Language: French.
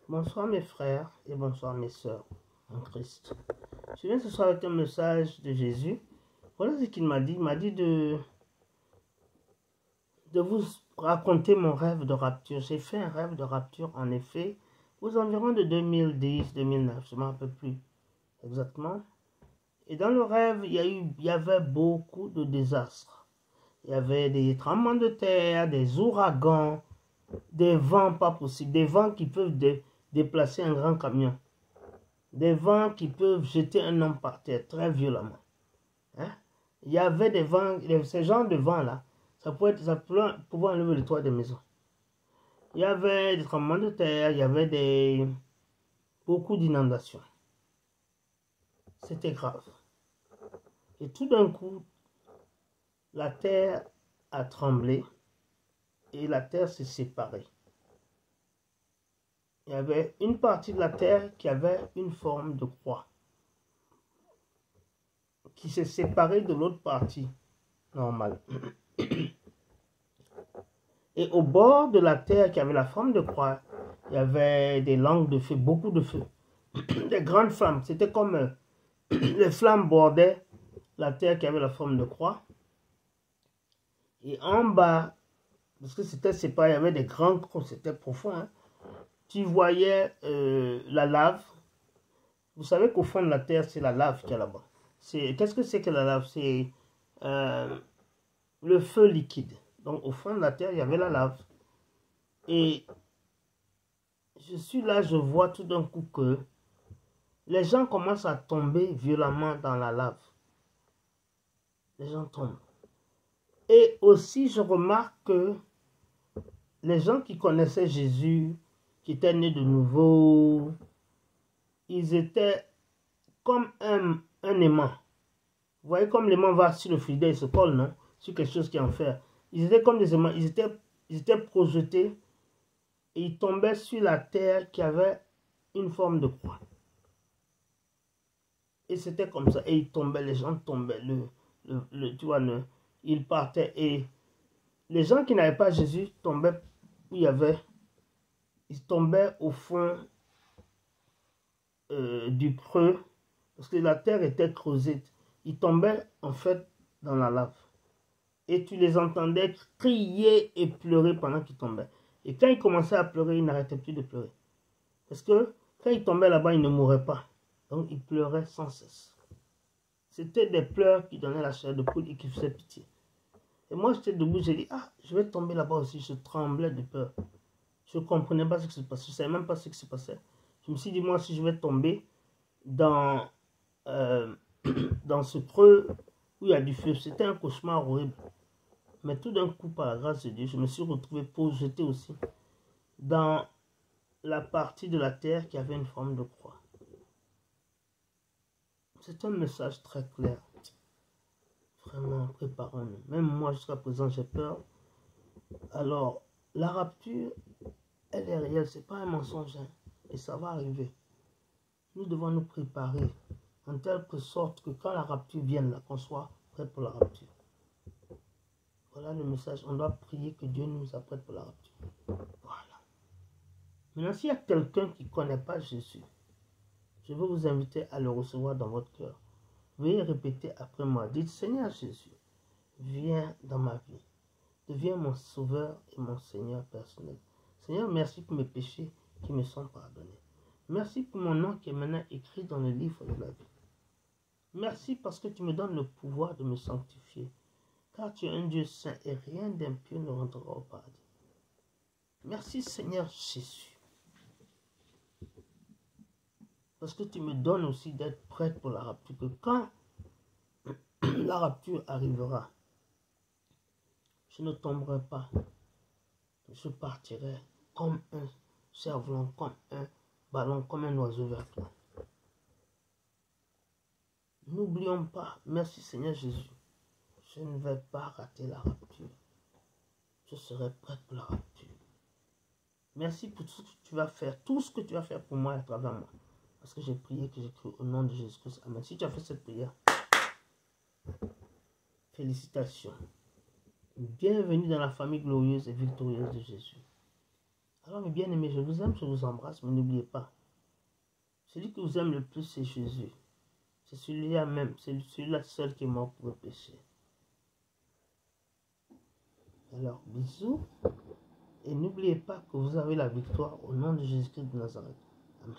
Bonsoir mes frères et bonsoir mes sœurs en Christ. Je viens ce soir avec un message de Jésus. Voilà ce qu'il m'a dit. Il m'a dit de vous raconter mon rêve de rapture. J'ai fait un rêve de rapture en effet aux environs de 2010-2009. Je ne m'en rappelle plus exactement. Et dans le rêve, il y avait beaucoup de désastres. Il y avait des tremblements de terre, des ouragans, des vents pas possibles, des vents qui peuvent déplacer un grand camion, des vents qui peuvent jeter un homme par terre très violemment. Hein? Il y avait des vents, ce genre de vents-là, ça pouvait enlever le toit des maisons. Il y avait des tremblements de terre, il y avait beaucoup d'inondations. C'était grave. Et tout d'un coup, la terre a tremblé et la terre s'est séparée. Il y avait une partie de la terre qui avait une forme de croix, qui s'est séparée de l'autre partie normale. Et au bord de la terre qui avait la forme de croix, il y avait des langues de feu, beaucoup de feu, des grandes flammes. C'était comme les flammes bordaient la terre qui avait la forme de croix. Et en bas, parce que c'était séparé, il y avait des grands creux, c'était profond, hein. Tu voyais la lave. Vous savez qu'au fond de la terre, c'est la lave qui est là-bas. Qu'est-ce que c'est que la lave? C'est le feu liquide. Donc au fond de la terre, il y avait la lave. Et je suis là, je vois tout d'un coup que les gens commencent à tomber violemment dans la lave. Les gens tombent. Et aussi, je remarque que les gens qui connaissaient Jésus, qui étaient nés de nouveau, ils étaient comme un aimant. Vous voyez comme l'aimant va sur le frigidaire, il se colle, non? Sur quelque chose qui est en fer. Ils étaient comme des aimants, ils étaient projetés et ils tombaient sur la terre qui avait une forme de croix. Et c'était comme ça. Et ils tombaient, les gens tombaient, tu vois, ils partaient. Et les gens qui n'avaient pas Jésus tombaient où il y avait, ils tombaient au fond du creux, parce que la terre était creusée. Ils tombaient en fait dans la lave. Et tu les entendais crier et pleurer pendant qu'ils tombaient. Et quand ils commençaient à pleurer, ils n'arrêtaient plus de pleurer. Parce que quand ils tombaient là-bas, ils ne mouraient pas. Donc ils pleuraient sans cesse. C'était des pleurs qui donnaient la chair de poule et qui faisaient pitié. Et moi, j'étais debout, j'ai dit, ah, je vais tomber là-bas aussi. Je tremblais de peur. Je ne comprenais pas ce qui se passait. Je ne savais même pas ce qui se passait. Je me suis dit, moi, si je vais tomber dans ce creux où il y a du feu, c'était un cauchemar horrible. Mais tout d'un coup, par la grâce de Dieu, je me suis retrouvé projeté aussi dans la partie de la terre qui avait une forme de croix. C'est un message très clair. Vraiment, préparons-nous. Même moi, jusqu'à présent, j'ai peur. Alors, la rapture, elle est réelle, ce n'est pas un mensonge. Hein, et ça va arriver. Nous devons nous préparer en telle sorte que quand la rapture vienne, là, qu'on soit prêt pour la rapture. Voilà le message. On doit prier que Dieu nous apprête pour la rapture. Voilà. Maintenant, s'il y a quelqu'un qui ne connaît pas Jésus, je veux vous inviter à le recevoir dans votre cœur. Veuillez répéter après moi. Dites, Seigneur Jésus, viens dans ma vie. Deviens mon sauveur et mon Seigneur personnel. Seigneur, merci pour mes péchés qui me sont pardonnés. Merci pour mon nom qui est maintenant écrit dans le livre de la vie. Merci parce que tu me donnes le pouvoir de me sanctifier. Car tu es un Dieu saint et rien d'impur ne rentrera au paradis. Merci Seigneur Jésus. Parce que tu me donnes aussi d'être prête pour la rapture. Que quand la rapture arrivera, je ne tomberai pas. Je partirai comme un cerf-volant, comme un ballon, comme un oiseau vers toi. N'oublions pas, merci Seigneur Jésus, je ne vais pas rater la rapture. Je serai prête pour la rapture. Merci pour tout ce que tu vas faire, tout ce que tu vas faire pour moi et à travers moi. Parce que j'ai prié, que j'ai cru au nom de Jésus-Christ. Amen. Si tu as fait cette prière, félicitations. Bienvenue dans la famille glorieuse et victorieuse de Jésus. Alors mes bien-aimés, je vous aime, je vous embrasse, mais n'oubliez pas, celui que vous aime le plus, c'est Jésus. C'est celui-là même, c'est celui-là seul qui est mort pour le péché. Alors, bisous. Et n'oubliez pas que vous avez la victoire au nom de Jésus-Christ de Nazareth. Amen.